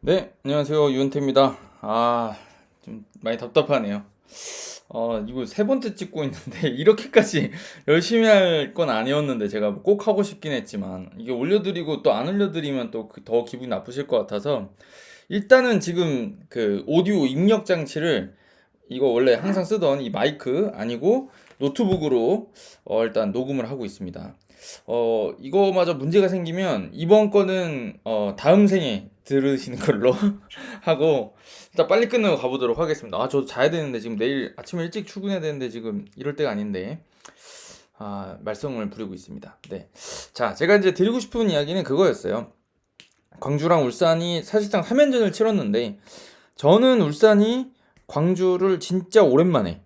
네, 안녕하세요. 유은태입니다. 좀 많이 답답하네요. 이거 세 번째 찍고 있는데, 이렇게까지 열심히 할 건 아니었는데, 제가 꼭 하고 싶긴 했지만, 이게 올려드리고 또 안 올려드리면 또 더 기분이 나쁘실 것 같아서, 일단은 지금 그 오디오 입력 장치를, 이거 원래 항상 쓰던 이 마이크 아니고 노트북으로 일단 녹음을 하고 있습니다. 이거마저 문제가 생기면 이번 거는 다음 생에 들으시는 걸로 하고 일단 빨리 끝내고 가보도록 하겠습니다. 저도 자야 되는데 지금 내일 아침에 일찍 출근해야 되는데 지금 이럴 때가 아닌데 말썽을 부리고 있습니다. 네. 자, 제가 이제 드리고 싶은 이야기는 그거였어요. 광주랑 울산이 사실상 3연전을 치렀는데 저는 울산이 광주를 진짜 오랜만에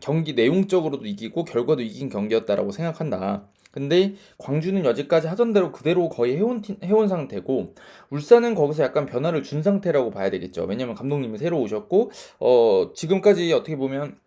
경기 내용적으로도 이기고 결과도 이긴 경기였다라고 생각한다. 근데 광주는 여지까지 하던 대로 그대로 거의 해온 상태고 울산은 거기서 약간 변화를 준 상태라고 봐야 되겠죠. 왜냐면 감독님이 새로 오셨고 지금까지 어떻게 보면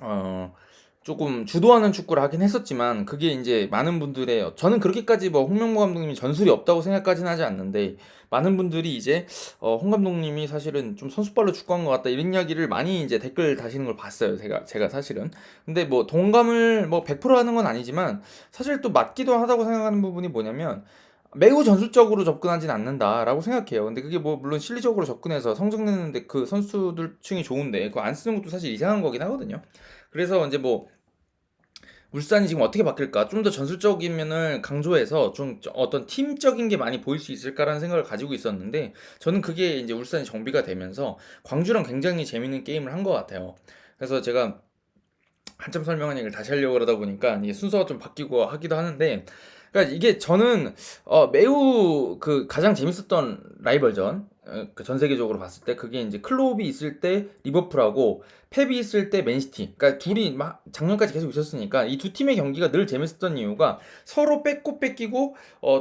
어, 조금 주도하는 축구를 하긴 했었지만 그게 이제 많은 분들의 저는 그렇게까지 뭐 홍명보 감독님이 전술이 없다고 생각까지는 하지 않는데 많은 분들이 이제 홍 감독님이 사실은 좀 선수발로 축구한 것 같다 이런 이야기를 많이 이제 댓글 다시는 걸 봤어요. 제가 사실은 근데 뭐 동감을 뭐 100% 하는 건 아니지만 사실 또 맞기도 하다고 생각하는 부분이 뭐냐면 매우 전술적으로 접근하진 않는다라고 생각해요. 근데 그게 뭐 물론 실리적으로 접근해서 성적 내는데 그 선수들 층이 좋은데 그거 안 쓰는 것도 사실 이상한 거긴 하거든요. 그래서 이제 뭐 울산이 지금 어떻게 바뀔까? 좀 더 전술적인 면을 강조해서 좀 어떤 팀적인 게 많이 보일 수 있을까라는 생각을 가지고 있었는데 저는 그게 이제 울산이 정비가 되면서 광주랑 굉장히 재밌는 게임을 한 것 같아요. 그래서 제가 한참 설명한 얘기를 다시 하려고 그러다 보니까 이게 순서가 좀 바뀌고 하기도 하는데 그러니까 이게 저는 매우 그 가장 재밌었던 라이벌전 그전 세계적으로 봤을 때 그게 이제 클롭이 있을 때 리버풀하고 펩이 있을 때 맨시티 그러니까 둘이 막 작년까지 계속 있었으니까 이 두 팀의 경기가 늘 재밌었던 이유가 서로 뺏고 뺏기고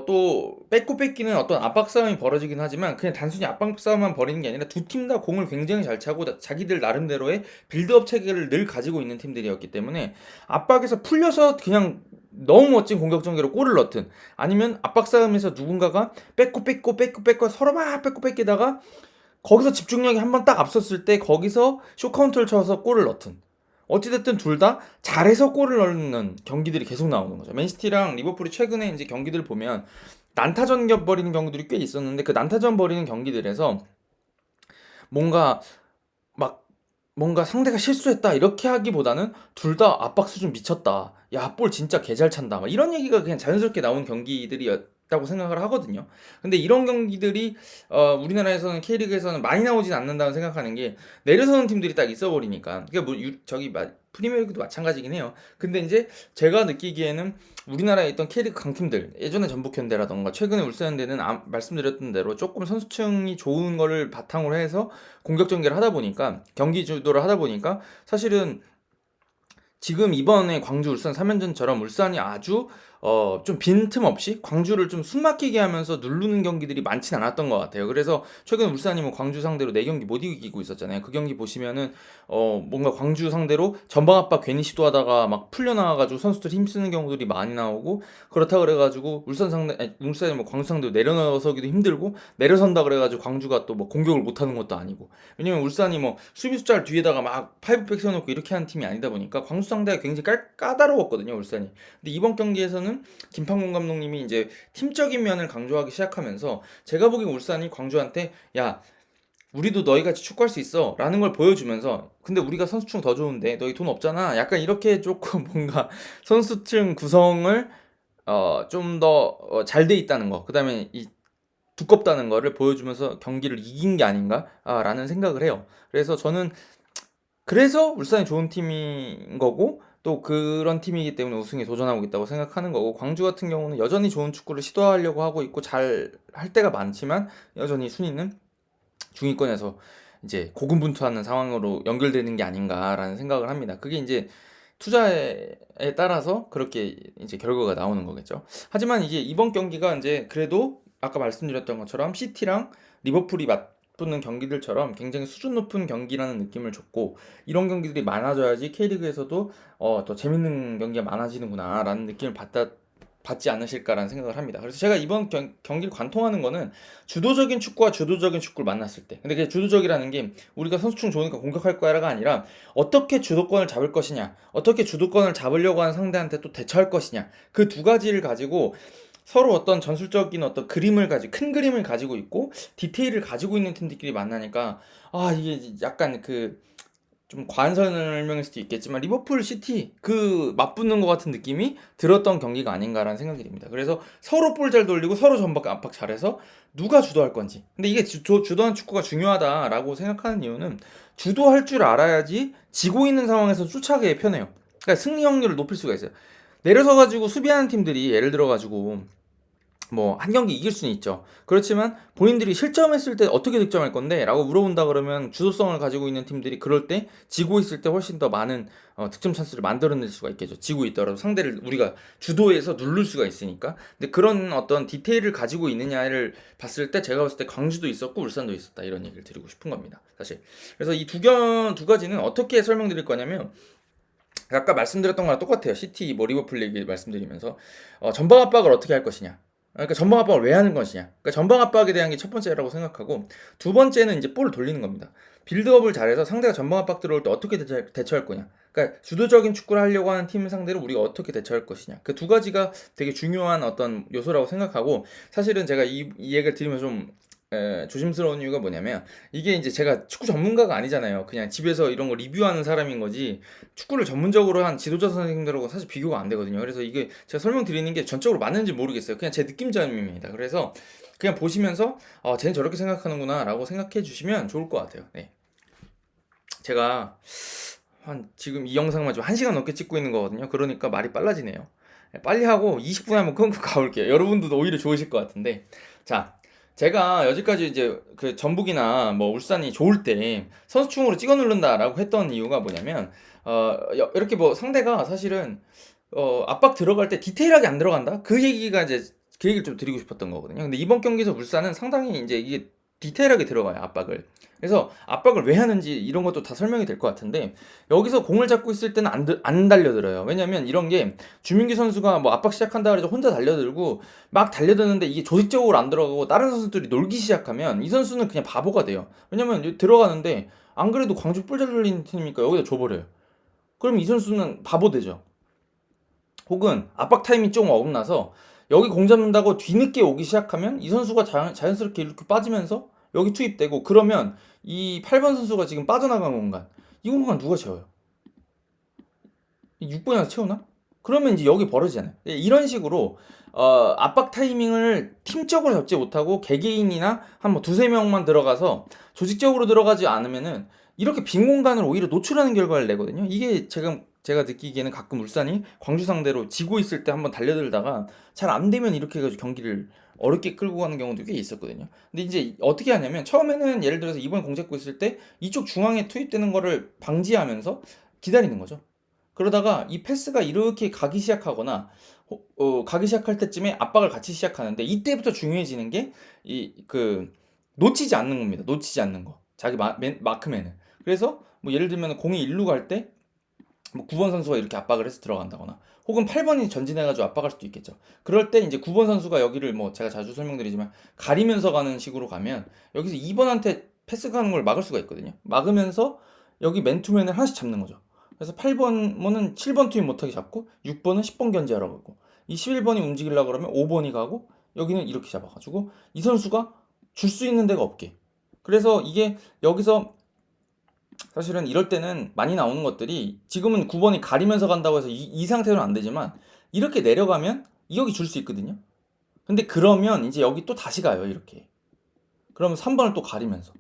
또 뺏고 뺏기는 어떤 압박 싸움이 벌어지긴 하지만 그냥 단순히 압박 싸움만 벌이는 게 아니라 두 팀 다 공을 굉장히 잘 차고 자기들 나름대로의 빌드업 체계를 늘 가지고 있는 팀들이었기 때문에 압박에서 풀려서 그냥 너무 멋진 공격 전개로 골을 넣든 아니면 압박 싸움에서 누군가가 뺏고 서로 막 뺏고 뺏기다가 거기서 집중력이 한번 딱 앞섰을 때 거기서 쇼 카운터를 쳐서 골을 넣든 어찌됐든 둘 다 잘해서 골을 넣는 경기들이 계속 나오는 거죠. 맨시티랑 리버풀이 최근에 이제 경기들 보면 난타전 벌이는 경기들이 꽤 있었는데 그 난타전 벌이는 경기들에서 뭔가 막 뭔가 상대가 실수했다 이렇게 하기보다는 둘 다 압박 수준 미쳤다. 야, 볼 진짜 개 잘 찬다. 막 이런 얘기가 그냥 자연스럽게 나온 경기들이었다고 생각을 하거든요. 근데 이런 경기들이 우리나라에서는 K리그에서는 많이 나오진 않는다고 생각하는 게 내려서는 팀들이 딱 있어 버리니까. 그게 뭐 프리미어리그도 마찬가지긴 해요. 근데 이제 제가 느끼기에는 우리나라에 있던 K리그 강팀들 예전에 전북현대라던가 최근에 울산현대는 말씀드렸던 대로 조금 선수층이 좋은 거를 바탕으로 해서 공격 전개를 하다 보니까 경기 주도를 하다 보니까 사실은 지금 이번에 광주 울산 3연전처럼 울산이 아주 좀 빈틈없이 광주를 좀 숨막히게 하면서 누르는 경기들이 많진 않았던 것 같아요. 그래서 최근 울산이 뭐 광주 상대로 4경기 못 이기고 있었잖아요. 그 경기 보시면은 뭔가 광주 상대로 전방 압박 괜히 시도하다가 막 풀려나와가지고 선수들 힘쓰는 경우들이 많이 나오고 그렇다 그래가지고 울산이 뭐 광주 상대로 내려서기도 힘들고 내려선다 그래가지고 광주가 또 뭐 공격을 못하는 것도 아니고 왜냐면 울산이 뭐 수비수 짤 뒤에다가 막 파이브백 세워놓고 이렇게 하는 팀이 아니다 보니까 광주 상대가 굉장히 까다로웠거든요, 울산이. 근데 이번 경기에서는 김판곤 감독님이 이제 팀적인 면을 강조하기 시작하면서 제가 보기엔 울산이 광주한테 야 우리도 너희같이 축구할 수 있어 라는 걸 보여주면서 근데 우리가 선수층 더 좋은데 너희 돈 없잖아 약간 이렇게 조금 뭔가 선수층 구성을 좀 더 잘 돼 있다는 거 그다음에 이 두껍다는 거를 보여주면서 경기를 이긴 게 아닌가라는 생각을 해요. 그래서 저는 그래서 울산이 좋은 팀인 거고 또 그런 팀이기 때문에 우승에 도전하고 있다고 생각하는 거고 광주 같은 경우는 여전히 좋은 축구를 시도하려고 하고 있고 잘 할 때가 많지만 여전히 순위는 중위권에서 이제 고군분투하는 상황으로 연결되는 게 아닌가라는 생각을 합니다. 그게 이제 투자에 따라서 그렇게 이제 결과가 나오는 거겠죠. 하지만 이게 이번 경기가 이제 그래도 아까 말씀드렸던 것처럼 시티랑 리버풀이 맞붙는 경기들처럼 굉장히 수준 높은 경기라는 느낌을 줬고 이런 경기들이 많아져야지 K리그에서도 더 재밌는 경기가 많아지는구나라는 느낌을 받지 않으실까라는 생각을 합니다. 그래서 제가 이번 경기를 관통하는 거는 주도적인 축구와 주도적인 축구를 만났을 때, 근데 그 주도적이라는 게 우리가 선수층 좋으니까 공격할 거야가 아니라 어떻게 주도권을 잡을 것이냐, 어떻게 주도권을 잡으려고 하는 상대한테 또 대처할 것이냐, 그 두 가지를 가지고 서로 어떤 전술적인 어떤 그림을 가지고, 큰 그림을 가지고 있고 디테일을 가지고 있는 팀들끼리 만나니까 이게 약간 좀 과한 설명일 수도 있겠지만 리버풀 시티 그 맞붙는 것 같은 느낌이 들었던 경기가 아닌가라는 생각이 듭니다. 그래서 서로 볼 잘 돌리고 서로 전방 압박 잘해서 누가 주도할 건지. 근데 이게 주도한 축구가 중요하다라고 생각하는 이유는 주도할 줄 알아야지 지고 있는 상황에서 쫓아가기 편해요. 그러니까 승리 확률을 높일 수가 있어요. 내려서 가지고 수비하는 팀들이 예를 들어 가지고 뭐 한 경기 이길 수는 있죠. 그렇지만 본인들이 실점했을 때 어떻게 득점할 건데? 라고 물어본다 그러면 주도성을 가지고 있는 팀들이 그럴 때 지고 있을 때 훨씬 더 많은 득점 찬스를 만들어낼 수가 있겠죠. 지고 있더라도 상대를 우리가 주도해서 누를 수가 있으니까. 근데 그런 어떤 디테일을 가지고 있느냐를 봤을 때 제가 봤을 때 광주도 있었고 울산도 있었다, 이런 얘기를 드리고 싶은 겁니다. 사실. 그래서 이 두 가지는 어떻게 설명드릴 거냐면, 아까 말씀드렸던 거랑 똑같아요. 시티 뭐 리버풀 얘기 말씀드리면서 전방 압박을 어떻게 할 것이냐. 그러니까 전방 압박을 왜 하는 것이냐. 그러니까 전방 압박에 대한 게 첫 번째라고 생각하고, 두 번째는 이제 볼을 돌리는 겁니다. 빌드업을 잘해서 상대가 전방 압박 들어올 때 어떻게 대처할 거냐. 그러니까 주도적인 축구를 하려고 하는 팀 상대로 우리가 어떻게 대처할 것이냐. 그 두 가지가 되게 중요한 어떤 요소라고 생각하고, 사실은 제가 이 얘기를 드리면서 좀 조심스러운 이유가 뭐냐면, 이게 이제 제가 축구 전문가가 아니잖아요. 그냥 집에서 이런 거 리뷰하는 사람인 거지 축구를 전문적으로 한 지도자 선생님들하고 사실 비교가 안 되거든요. 그래서 이게 제가 설명드리는 게 전적으로 맞는지 모르겠어요. 그냥 제 느낌점입니다. 그래서 그냥 보시면서 쟤는 저렇게 생각하는구나 라고 생각해 주시면 좋을 것 같아요. 네. 제가 지금 이 영상만 좀 1시간 넘게 찍고 있는 거거든요. 그러니까 말이 빨라지네요. 빨리 하고 20분에 한번 끊고 가볼게요. 여러분들도 오히려 좋으실 것 같은데. 자, 제가 여지까지 이제 그 전북이나 뭐 울산이 좋을 때 선수층으로 찍어 누른다라고 했던 이유가 뭐냐면, 이렇게 뭐 상대가 사실은 압박 들어갈 때 디테일하게 안 들어간다, 그 얘기가 이제 그 얘기를 좀 드리고 싶었던 거거든요. 근데 이번 경기에서 울산은 상당히 이제 이게 디테일하게 들어가요, 압박을. 그래서 압박을 왜 하는지 이런 것도 다 설명이 될 것 같은데, 여기서 공을 잡고 있을 때는 안 달려들어요. 왜냐면 이런 게, 주민기 선수가 뭐 압박 시작한다 그래서 혼자 달려들고 막 달려드는데 이게 조직적으로 안 들어가고 다른 선수들이 놀기 시작하면 이 선수는 그냥 바보가 돼요. 왜냐면 들어가는데 안 그래도 광주 뿔잘 돌리는 팀이니까 여기다 줘버려요. 그럼 이 선수는 바보 되죠. 혹은 압박 타임이 좀 어긋나서 여기 공 잡는다고 뒤늦게 오기 시작하면 이 선수가 자연스럽게 이렇게 빠지면서 여기 투입되고, 그러면 이 8번 선수가 지금 빠져나간 공간, 이 공간 누가 채워요? 6번이 와서 채우나? 그러면 이제 여기 벌어지잖아요. 이런 식으로 압박 타이밍을 팀적으로 잡지 못하고 개개인이나 한 뭐 두세 명만 들어가서 조직적으로 들어가지 않으면은 이렇게 빈 공간을 오히려 노출하는 결과를 내거든요. 이게 제가 느끼기에는 가끔 울산이 광주 상대로 지고 있을 때 한번 달려들다가 잘 안 되면 이렇게 해가지고 경기를 어렵게 끌고 가는 경우도 꽤 있었거든요. 근데 이제 어떻게 하냐면, 처음에는 예를 들어서 이번에 공 잡고 있을 때 이쪽 중앙에 투입되는 거를 방지하면서 기다리는 거죠. 그러다가 이 패스가 이렇게 가기 시작하거나 가기 시작할 때쯤에 압박을 같이 시작하는데, 이때부터 중요해지는 게 놓치지 않는 겁니다. 놓치지 않는 거. 자기 마크맨을. 그래서 뭐 예를 들면 공이 일루 갈 때 뭐 9번 선수가 이렇게 압박을 해서 들어간다거나, 혹은 8번이 전진해가지고 압박할 수도 있겠죠. 그럴 때 이제 9번 선수가 여기를 뭐 제가 자주 설명드리지만 가리면서 가는 식으로 가면 여기서 2번한테 패스 가는 걸 막을 수가 있거든요. 막으면서 여기 맨투맨을 하나씩 잡는 거죠. 그래서 8번은 7번 투입 못하게 잡고 6번은 10번 견제하라고 하고, 이 11번이 움직이려고 그러면 5번이 가고, 여기는 이렇게 잡아가지고 이 선수가 줄 수 있는 데가 없게. 그래서 이게 여기서 사실은 이럴 때는 많이 나오는 것들이, 지금은 9번이 가리면서 간다고 해서 이 상태로는 안 되지만 이렇게 내려가면 여기 줄 수 있거든요. 근데 그러면 이제 여기 또 다시 가요, 이렇게. 그러면 3번을 또 가리면서.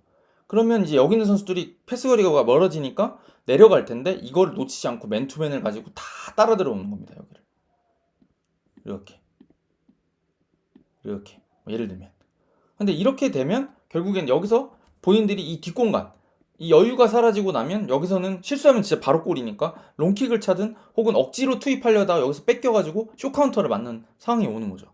그러면 이제 여기 있는 선수들이 패스 거리가 멀어지니까 내려갈 텐데, 이거를 놓치지 않고 맨투맨을 가지고 다 따라 들어오는 겁니다, 여기를. 이렇게. 뭐 예를 들면. 근데 이렇게 되면 결국엔 여기서 본인들이 이 뒷공간, 이 여유가 사라지고 나면 여기서는 실수하면 진짜 바로 골이니까 롱킥을 차든 혹은 억지로 투입하려다가 여기서 뺏겨가지고 쇼카운터를 맞는 상황이 오는 거죠.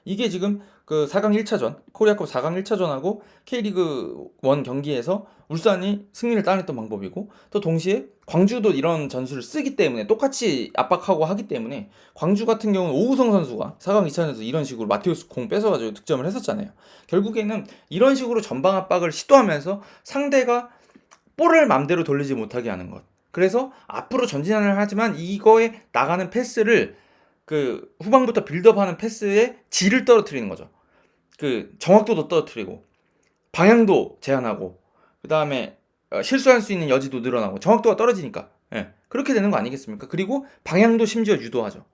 이게 지금 그 4강 1차전, 코리아컵 4강 1차전하고 K리그 1 경기에서 울산이 승리를 따냈던 방법이고, 또 동시에 광주도 이런 전술을 쓰기 때문에 똑같이 압박하고 하기 때문에 광주 같은 경우는 오우성 선수가 4강 2차전에서 이런 식으로 마테우스 공 뺏어가지고 득점을 했었잖아요. 결국에는 이런 식으로 전방 압박을 시도하면서 상대가 볼을 맘대로 돌리지 못하게 하는 것. 그래서 앞으로 전진을 하지만 이거에 나가는 패스를 그 후방부터 빌드업하는 패스의 질을 떨어뜨리는 거죠. 그 정확도도 떨어뜨리고 방향도 제한하고 그 다음에 실수할 수 있는 여지도 늘어나고 정확도가 떨어지니까 예, 그렇게 되는 거 아니겠습니까? 그리고 방향도 심지어 유도하죠.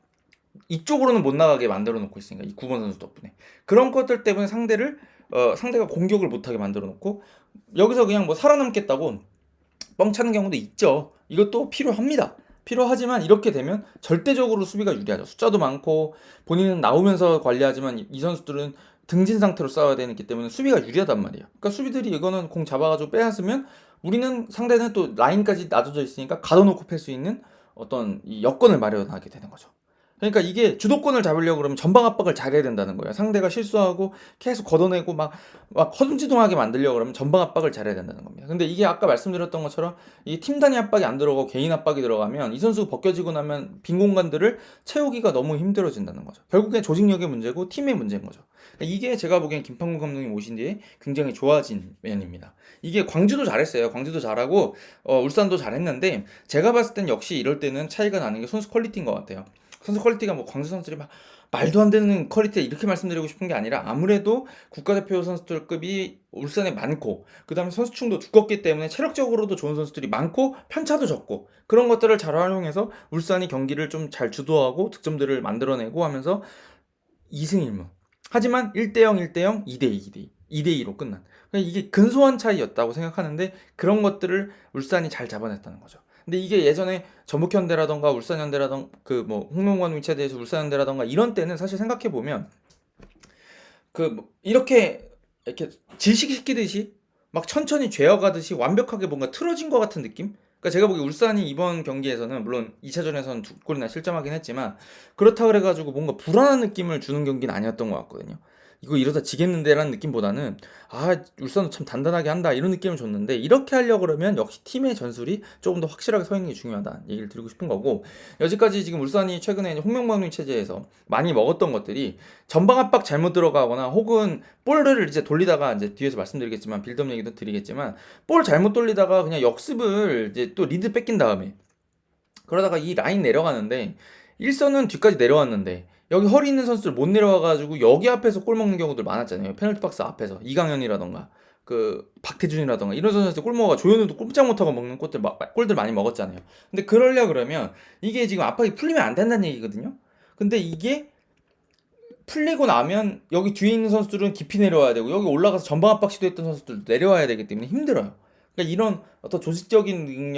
이쪽으로는 못 나가게 만들어 놓고 있으니까 이 9번 선수 덕분에 그런 것들 때문에 상대가 공격을 못하게 만들어 놓고 여기서 그냥 뭐 살아남겠다고 뻥 차는 경우도 있죠. 이것도 필요합니다. 필요하지만 이렇게 되면 절대적으로 수비가 유리하죠. 숫자도 많고 본인은 나오면서 관리하지만 이 선수들은 등진 상태로 싸워야 되기 때문에 수비가 유리하단 말이에요. 그러니까 수비들이 이거는 공 잡아가지고 빼앗으면 우리는 상대는 또 라인까지 놔둬져 있으니까 가둬놓고 팰 수 있는 어떤 이 여건을 마련하게 되는 거죠. 그러니까 이게 주도권을 잡으려고 그러면 전방 압박을 잘해야 된다는 거예요. 상대가 실수하고 계속 걷어내고 막 허둥지둥하게 만들려고 그러면 전방 압박을 잘해야 된다는 겁니다. 근데 이게 아까 말씀드렸던 것처럼 이 팀 단위 압박이 안 들어가고 개인 압박이 들어가면 이 선수 벗겨지고 나면 빈 공간들을 채우기가 너무 힘들어진다는 거죠. 결국엔 조직력의 문제고 팀의 문제인 거죠. 이게 제가 보기엔 김판국 감독님 오신 뒤에 굉장히 좋아진 면입니다. 이게 광주도 잘했어요. 광주도 잘하고 울산도 잘했는데 제가 봤을 땐 역시 이럴 때는 차이가 나는 게 선수 퀄리티인 것 같아요. 선수 퀄리티가 뭐 광주 선수들이 막 말도 안 되는 퀄리티 이렇게 말씀드리고 싶은 게 아니라 아무래도 국가대표 선수들급이 울산에 많고 그 다음에 선수층도 두껍기 때문에 체력적으로도 좋은 선수들이 많고 편차도 적고 그런 것들을 잘 활용해서 울산이 경기를 좀 잘 주도하고 득점들을 만들어내고 하면서 2승 1무 하지만 1대0 1대0 2대2 2대2 2대2로 끝난 이게 근소한 차이였다고 생각하는데 그런 것들을 울산이 잘 잡아냈다는 거죠. 근데 이게 예전에 전북현대라던가 울산현대라던가 그 뭐 홍명관 위치에 대해서 울산현대라던가 이런 때는 사실 생각해 보면 그 이렇게 질식시키듯이 막 천천히 죄어가듯이 완벽하게 뭔가 틀어진 것 같은 느낌? 그러니까 제가 보기 울산이 이번 경기에서는 물론 2차전에서는 2골이나 실점하긴 했지만 그렇다 그래가지고 뭔가 불안한 느낌을 주는 경기는 아니었던 것 같거든요. 이거 이러다 지겠는데라는 느낌보다는 울산도 참 단단하게 한다 이런 느낌을 줬는데 이렇게 하려고 그러면 역시 팀의 전술이 조금 더 확실하게 서 있는 게 중요하다 얘기를 드리고 싶은 거고 여지까지 지금 울산이 최근에 홍명만의 체제에서 많이 먹었던 것들이 전방 압박 잘못 들어가거나 혹은 볼을 이제 돌리다가 이제 뒤에서 말씀드리겠지만 빌드업 얘기도 드리겠지만 볼 잘못 돌리다가 그냥 역습을 이제 또 리드 뺏긴 다음에 그러다가 이 라인 내려가는데 일선은 뒤까지 내려왔는데 여기 허리 있는 선수들 못 내려와가지고 여기 앞에서 골 먹는 경우들 많았잖아요. 페널티 박스 앞에서 이강현이라던가 그 박태준이라던가 이런 선수들 골 먹어가 조현우도 꼼짝 못하고 먹는 골들 많이 먹었잖아요. 근데 그러려 그러면 이게 지금 압박이 풀리면 안 된다는 얘기거든요. 근데 이게 풀리고 나면 여기 뒤에 있는 선수들은 깊이 내려와야 되고 여기 올라가서 전방 압박 시도했던 선수들도 내려와야 되기 때문에 힘들어요. 그러니까 이런 어떤 조직적인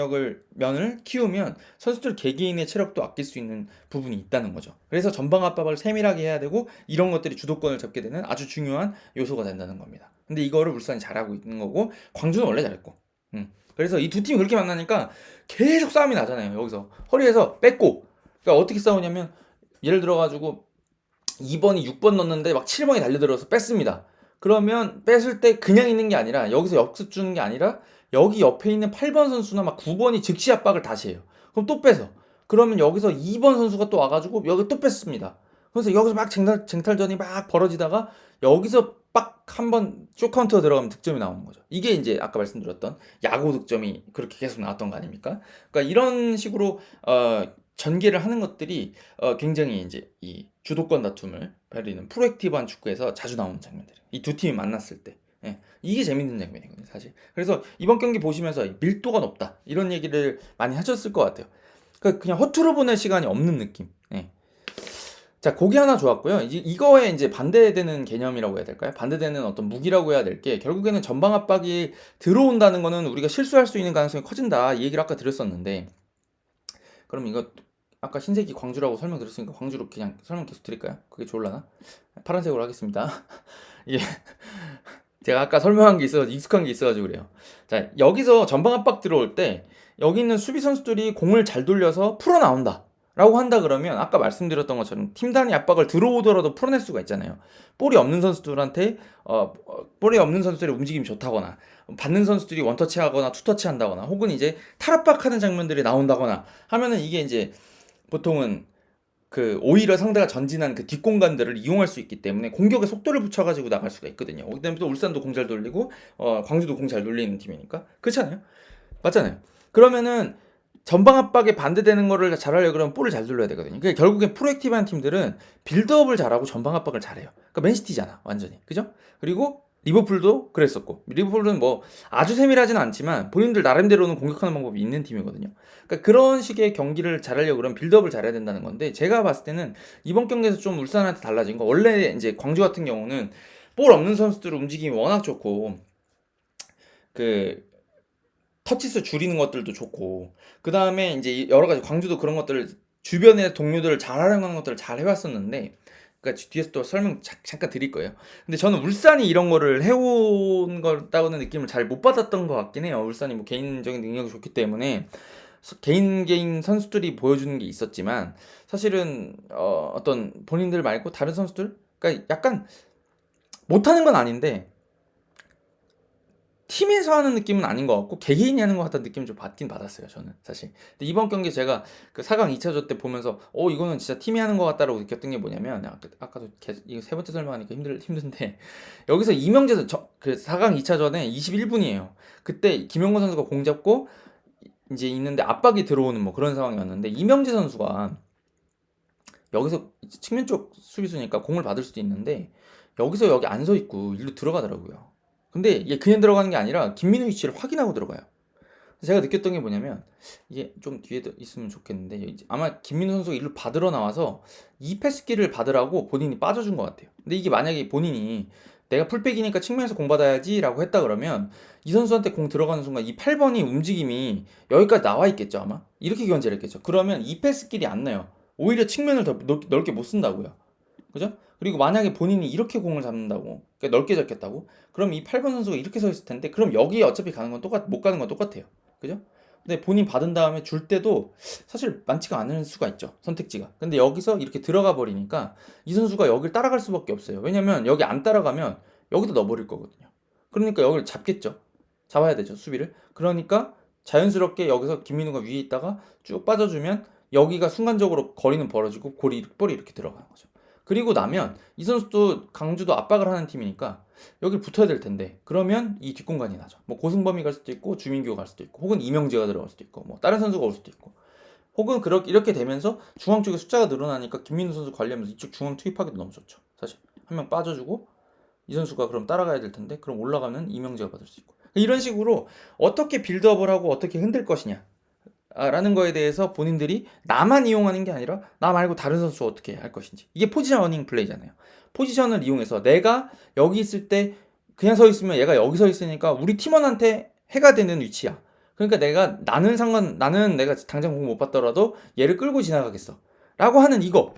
면을 키우면 선수들 개개인의 체력도 아낄 수 있는 부분이 있다는 거죠. 그래서 전방 압박을 세밀하게 해야 되고 이런 것들이 주도권을 잡게 되는 아주 중요한 요소가 된다는 겁니다. 근데 이거를 울산이 잘하고 있는 거고 광주는 원래 잘했고. 그래서 이 두 팀이 그렇게 만나니까 계속 싸움이 나잖아요. 여기서 허리에서 뺏고. 그러니까 어떻게 싸우냐면 예를 들어가지고 2번이 6번 넣는데 막 7번이 달려들어서 뺐습니다. 그러면 뺐을 때 그냥 있는 게 아니라 여기서 역습 주는 게 아니라 여기 옆에 있는 8번 선수나 막 9번이 즉시 압박을 다시 해요. 그럼 또 뺏어. 그러면 여기서 2번 선수가 또 와가지고 여기 또 뺐습니다. 그래서 여기서 막 쟁탈전이 막 벌어지다가 여기서 빡 한 번 쇼카운터 들어가면 득점이 나오는 거죠. 이게 이제 아까 말씀드렸던 야구 득점이 그렇게 계속 나왔던 거 아닙니까? 그러니까 이런 식으로 전개를 하는 것들이 굉장히 이제 이 주도권 다툼을 벌이는 프로액티브한 축구에서 자주 나오는 장면들. 이 두 팀이 만났을 때. 예, 이게 재밌는 장면이거든요, 사실. 그래서 이번 경기 보시면서 밀도가 높다. 이런 얘기를 많이 하셨을 것 같아요. 그러니까 그냥 허투루 보낼 시간이 없는 느낌. 예. 자, 고기 하나 좋았고요. 이거에 이제 반대되는 개념이라고 해야 될까요? 반대되는 어떤 무기라고 해야 될 게 결국에는 전방 압박이 들어온다는 거는 우리가 실수할 수 있는 가능성이 커진다. 이 얘기를 아까 드렸었는데 그럼 이거 아까 흰색이 광주라고 설명드렸으니까 광주로 그냥 설명 계속 드릴까요? 그게 좋을라나? 파란색으로 하겠습니다. 이게 제가 아까 설명한 게 있어서 익숙한 게 있어가지고 그래요. 자, 여기서 전방 압박 들어올 때 여기 있는 수비 선수들이 공을 잘 돌려서 풀어 나온다. 라고 한다 그러면 아까 말씀드렸던 것처럼 팀 단위 압박을 들어오더라도 풀어낼 수가 있잖아요. 볼이 없는 선수들한테 볼이 없는 선수들의 움직임이 좋다거나 받는 선수들이 원터치 하거나 투터치 한다거나 혹은 이제 탈압박하는 장면들이 나온다거나 하면은 이게 이제 보통은 그 오히려 상대가 전진한 그 뒷공간들을 이용할 수 있기 때문에 공격의 속도를 붙여가지고 나갈 수가 있거든요. 그다음에 또 울산도 공 잘 돌리고 광주도 공 잘 돌리는 팀이니까 그렇잖아요. 맞잖아요. 그러면은 전방 압박에 반대되는 거를 잘하려고 그러면 볼을 잘 돌려야 되거든요. 그러니까 결국엔 프로액티브한 팀들은 빌드업을 잘하고 전방 압박을 잘해요. 그러니까 맨시티잖아, 완전히. 그죠? 그리고 리버풀도 그랬었고, 리버풀은 뭐 아주 세밀하진 않지만 본인들 나름대로는 공격하는 방법이 있는 팀이거든요. 그러니까 그런 식의 경기를 잘하려고 그러면 빌드업을 잘해야 된다는 건데, 제가 봤을 때는 이번 경기에서 좀 울산한테 달라진 거, 원래 이제 광주 같은 경우는 볼 없는 선수들 움직임이 워낙 좋고, 그 터치수 줄이는 것들도 좋고 그 다음에 이제 여러 가지 광주도 그런 것들을 주변의 동료들을 잘 활용하는 것들을 잘 해왔었는데 그러니까 뒤에서 또 설명 잠깐 드릴 거예요. 근데 저는 울산이 이런 거를 해온 거다고는 느낌을 잘 못 받았던 것 같긴 해요. 울산이 뭐 개인적인 능력이 좋기 때문에 개인 선수들이 보여주는 게 있었지만 사실은 어떤 본인들 말고 다른 선수들 그러니까 약간 못하는 건 아닌데 팀에서 하는 느낌은 아닌 것 같고 개개인이 하는 것 같다는 느낌을 좀 받긴 받았어요 저는 사실. 근데 이번 경기 제가 그 4강 2차전 때 보면서 이거는 진짜 팀이 하는 것 같다라고 느꼈던 게 뭐냐면 아까도 이거 세 번째 설명하니까 힘든데 여기서 이명재 선수 그 4강 2차전에 21분이에요. 그때 김영건 선수가 공 잡고 이제 있는데 압박이 들어오는 뭐 그런 상황이었는데 이명재 선수가 여기서 측면 쪽 수비수니까 공을 받을 수도 있는데 여기서 여기 안 서 있고 일로 들어가더라고요. 근데 이게 그냥 들어가는 게 아니라 김민우 위치를 확인하고 들어가요. 제가 느꼈던 게 뭐냐면 이게 좀 뒤에 있으면 좋겠는데 아마 김민우 선수가 일로 받으러 나와서 이 패스기를 받으라고 본인이 빠져준 것 같아요. 근데 이게 만약에 본인이 내가 풀백이니까 측면에서 공 받아야지 라고 했다 그러면 이 선수한테 공 들어가는 순간 이 8번이 움직임이 여기까지 나와 있겠죠 아마? 이렇게 견제를 했겠죠. 그러면 이 패스길이 안 나요. 오히려 측면을 더 넓게 못 쓴다고요. 그죠? 그리고 만약에 본인이 이렇게 공을 잡는다고 그러니까 넓게 잡겠다고 그럼 이 8번 선수가 이렇게 서 있을 텐데 그럼 여기에 어차피 가는 건 못 가는 건 똑같아요. 그죠? 근데 본인 받은 다음에 줄 때도 사실 많지가 않을 수가 있죠. 선택지가. 근데 여기서 이렇게 들어가 버리니까 이 선수가 여기를 따라갈 수밖에 없어요. 왜냐면 여기 안 따라가면 여기도 넣어버릴 거거든요. 그러니까 여기를 잡겠죠. 잡아야 되죠. 수비를. 그러니까 자연스럽게 여기서 김민우가 위에 있다가 쭉 빠져주면 여기가 순간적으로 거리는 벌어지고 볼이 이렇게 들어가는 거죠. 그리고 나면 이 선수도 강주도 압박을 하는 팀이니까 여기 붙어야 될 텐데 그러면 이 뒷공간이 나죠. 뭐 고승범이 갈 수도 있고 주민규가 갈 수도 있고 혹은 이명재가 들어갈 수도 있고 뭐 다른 선수가 올 수도 있고 혹은 이렇게 되면서 중앙 쪽에 숫자가 늘어나니까 김민우 선수 관리하면서 이쪽 중앙 투입하기도 너무 좋죠. 사실 한 명 빠져주고 이 선수가 그럼 따라가야 될 텐데 그럼 올라가면 이명재가 받을 수 있고 이런 식으로 어떻게 빌드업을 하고 어떻게 흔들 것이냐 라는 거에 대해서 본인들이 나만 이용하는 게 아니라 나 말고 다른 선수 어떻게 할 것인지 이게 포지셔닝 플레이잖아요. 포지션을 이용해서 내가 여기 있을 때 그냥 서 있으면 얘가 여기 서 있으니까 우리 팀원한테 해가 되는 위치야. 그러니까 나는 내가 당장 공 못 받더라도 얘를 끌고 지나가겠어 라고 하는 이거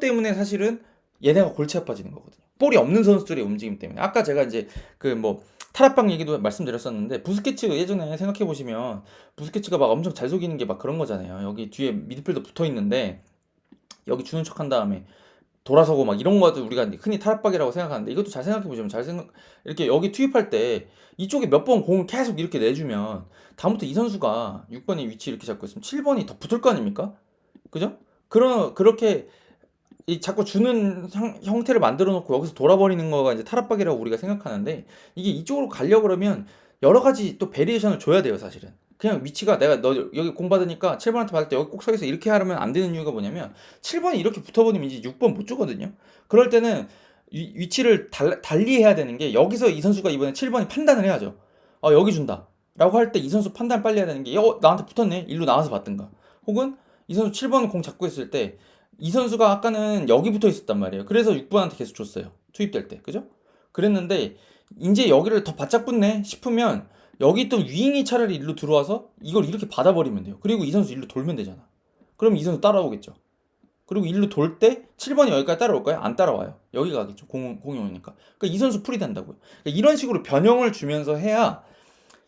때문에 사실은 얘네가 골치 아파지는 거거든요. 볼이 없는 선수들의 움직임 때문에 아까 제가 이제 그 뭐 탈압박 얘기도 말씀드렸었는데 부스케츠 예전에 생각해 보시면 부스케츠가 막 엄청 잘 속이는 게 막 그런 거잖아요. 여기 뒤에 미드필더 붙어 있는데 여기 주는 척 한 다음에 돌아서고 막 이런 거도 우리가 흔히 탈압박이라고 생각하는데 이것도 잘 생각해 보시면 이렇게 여기 투입할 때 이쪽에 몇 번 공을 계속 이렇게 내주면 다음부터 이 선수가 6번의 위치 이렇게 잡고 있으면 7번이 더 붙을 거 아닙니까? 그죠? 그렇게 자꾸 주는 형태를 만들어 놓고 여기서 돌아버리는 거가 이제 탈압박이라고 우리가 생각하는데 이게 이쪽으로 가려고 그러면 여러 가지 또 베리에이션을 줘야 돼요 사실은. 그냥 위치가 내가 너 여기 공 받으니까 7번한테 받을 때 여기 꼭 서 있어 이렇게 하면 안 되는 이유가 뭐냐면 7번이 이렇게 붙어버리면 이제 6번 못 주거든요. 그럴 때는 위치를 달리 해야 되는 게 여기서 이 선수가 이번에 7번이 판단을 해야죠. 여기 준다 라고 할 때 이 선수 판단 빨리 해야 되는 게 나한테 붙었네 일로 나와서 받든가 혹은 이 선수 7번 공 잡고 있을 때 이 선수가 아까는 여기 붙어 있었단 말이에요. 그래서 6번한테 계속 줬어요. 투입될 때. 그죠? 그랬는데 이제 여기를 더 바짝 붙네 싶으면 여기 있던 윙이 차라리 일로 들어와서 이걸 이렇게 받아버리면 돼요. 그리고 이 선수 일로 돌면 되잖아. 그럼 이 선수 따라오겠죠. 그리고 일로 돌 때 7번이 여기까지 따라올까요? 안 따라와요. 여기 가겠죠. 공이 오니까. 그러니까 이 선수 풀이 된다고요. 그러니까 이런 식으로 변형을 주면서 해야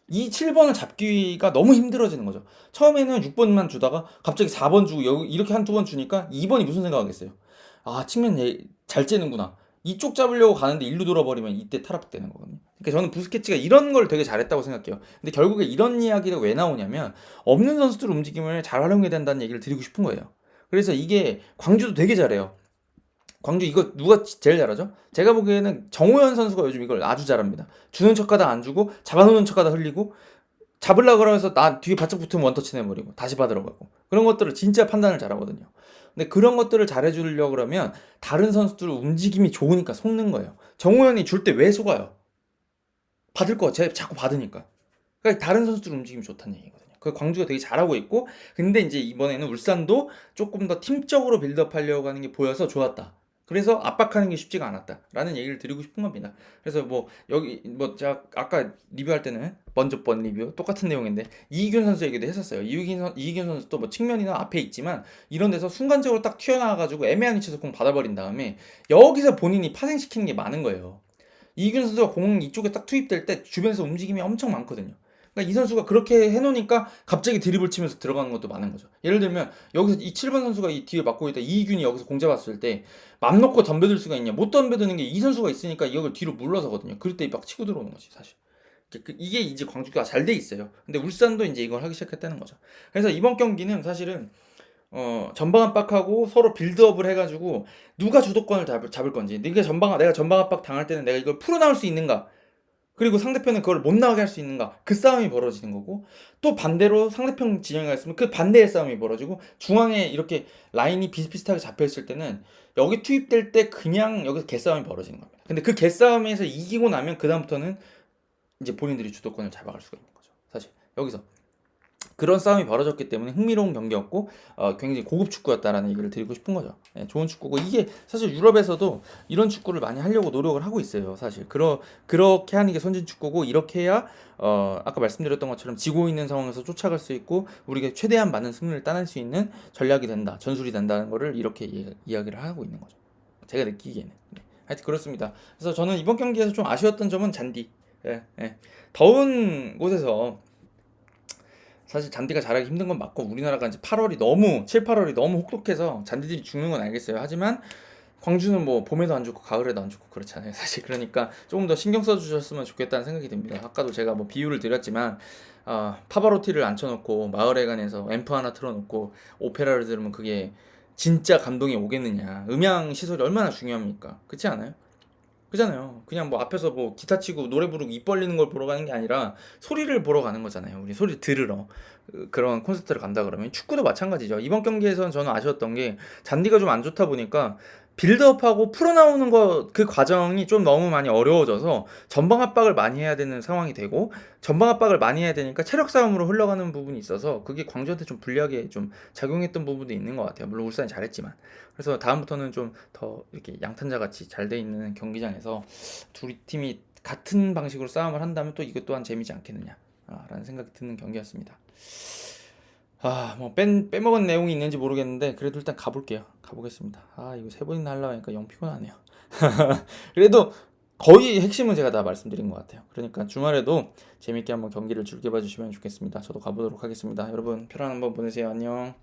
이 7번을 잡기가 너무 힘들어지는 거죠. 처음에는 6번만 주다가 갑자기 4번 주고 이렇게 한 두 번 주니까 2번이 무슨 생각하겠어요? 아, 측면 잘 째는구나. 이쪽 잡으려고 가는데 일로 돌아버리면 이때 탈압되는 거거든요. 그러니까 저는 부스케츠가 이런 걸 되게 잘했다고 생각해요. 근데 결국에 이런 이야기가 왜 나오냐면 없는 선수들 움직임을 잘 활용해야 된다는 얘기를 드리고 싶은 거예요. 그래서 이게 광주도 되게 잘해요. 광주 이거 누가 제일 잘하죠? 제가 보기에는 정우현 선수가 요즘 이걸 아주 잘합니다. 주는 척하다 안 주고 잡아놓는 척하다 흘리고 잡으려고 그러면서 나 뒤에 바짝 붙으면 원터치 내버리고 다시 받으러 가고 그런 것들을 진짜 판단을 잘하거든요. 근데 그런 것들을 잘해주려고 그러면 다른 선수들 움직임이 좋으니까 속는 거예요. 정우현이 줄 때 왜 속아요? 받을 거 쟤 자꾸 받으니까. 그러니까 다른 선수들 움직임이 좋다는 얘기거든요. 그 광주가 되게 잘하고 있고 근데 이제 이번에는 울산도 조금 더 팀적으로 빌드업하려고 하는 게 보여서 좋았다. 그래서 압박하는 게 쉽지가 않았다라는 얘기를 드리고 싶은 겁니다. 그래서 뭐 여기 뭐 제가 아까 리뷰할 때는 먼저 번 리뷰 똑같은 내용인데 이익균 선수 얘기도 했었어요. 이익균 선수도 뭐 측면이나 앞에 있지만 이런 데서 순간적으로 딱 튀어나와가지고 애매한 위치에서 공 받아버린 다음에 여기서 본인이 파생시키는 게 많은 거예요. 이균 선수가 공 이쪽에 딱 투입될 때 주변에서 움직임이 엄청 많거든요. 그러니까 이 선수가 그렇게 해놓으니까 갑자기 드리블 치면서 들어가는 것도 많은 거죠. 예를 들면 여기서 이 7번 선수가 이 뒤에 막고 있다 이균이 여기서 공 잡았을 때 맘 놓고 덤벼들 수가 있냐? 못 덤벼드는 게 이 선수가 있으니까 이걸 뒤로 물러서거든요. 그럴 때 막 치고 들어오는 거지 사실. 이게 이제 광주가 잘 돼 있어요. 근데 울산도 이제 이걸 하기 시작했다는 거죠. 그래서 이번 경기는 사실은 전방 압박하고 서로 빌드업을 해가지고 누가 주도권을 잡을 건지 내가 전방 압박 당할 때는 내가 이걸 풀어나올 수 있는가 그리고 상대편은 그걸 못 나가게 할 수 있는가 그 싸움이 벌어지는 거고 또 반대로 상대편 진영에 있으면 그 반대의 싸움이 벌어지고 중앙에 이렇게 라인이 비슷비슷하게 잡혀있을 때는 여기 투입될 때 그냥 여기서 개싸움이 벌어지는 겁니다. 근데 그 개싸움에서 이기고 나면 그 다음부터는 이제 본인들이 주도권을 잡아갈 수가 있는 거죠. 사실 여기서 그런 싸움이 벌어졌기 때문에 흥미로운 경기였고 굉장히 고급 축구였다라는 얘기를 드리고 싶은 거죠. 네, 좋은 축구고 이게 사실 유럽에서도 이런 축구를 많이 하려고 노력을 하고 있어요. 사실 그렇게 하는 게 선진 축구고 이렇게 해야 아까 말씀드렸던 것처럼 지고 있는 상황에서 쫓아갈 수 있고 우리가 최대한 많은 승리를 따낼 수 있는 전략이 된다, 전술이 된다는 거를 이렇게 이야기를 하고 있는 거죠. 제가 느끼기에는. 네. 하여튼 그렇습니다. 그래서 저는 이번 경기에서 좀 아쉬웠던 점은 잔디. 예, 예. 더운 곳에서 사실 잔디가 자라기 힘든 건 맞고 우리나라가 이제 8월이 너무 7, 8월이 너무 혹독해서 잔디들이 죽는 건 알겠어요. 하지만 광주는 뭐 봄에도 안 죽고 가을에도 안 죽고 그렇잖아요. 사실 그러니까 조금 더 신경 써주셨으면 좋겠다는 생각이 듭니다. 아까도 제가 뭐 비유를 드렸지만 파바로티를 앉혀놓고 마을회관에서 앰프 하나 틀어놓고 오페라를 들으면 그게 진짜 감동이 오겠느냐. 음향 시설이 얼마나 중요합니까? 그렇지 않아요? 그잖아요. 그냥 뭐 앞에서 뭐 기타 치고 노래 부르고 입 벌리는 걸 보러 가는 게 아니라 소리를 보러 가는 거잖아요. 우리 소리 들으러. 그런 콘서트를 간다 그러면 축구도 마찬가지죠. 이번 경기에서는 저는 아쉬웠던 게 잔디가 좀 안 좋다 보니까 빌드업하고 풀어나오는 거 그 과정이 좀 너무 많이 어려워져서 전방 압박을 많이 해야 되는 상황이 되고 전방 압박을 많이 해야 되니까 체력 싸움으로 흘러가는 부분이 있어서 그게 광주한테 좀 불리하게 좀 작용했던 부분도 있는 것 같아요. 물론 울산이 잘했지만. 그래서 다음부터는 좀 더 이렇게 양탄자 같이 잘 돼 있는 경기장에서 둘 팀이 같은 방식으로 싸움을 한다면 또 이것 또한 재미지 않겠느냐 라는 생각이 드는 경기였습니다. 뭐 빼먹은 내용이 있는지 모르겠는데 그래도 일단 가볼게요. 가보겠습니다. 이거 세 번이나 하려고 하니까 영 피곤하네요. 그래도 거의 핵심은 제가 다 말씀드린 것 같아요. 그러니까 주말에도 재밌게 한번 경기를 즐겨봐 주시면 좋겠습니다. 저도 가보도록 하겠습니다. 여러분 편한 한번 보내세요. 안녕.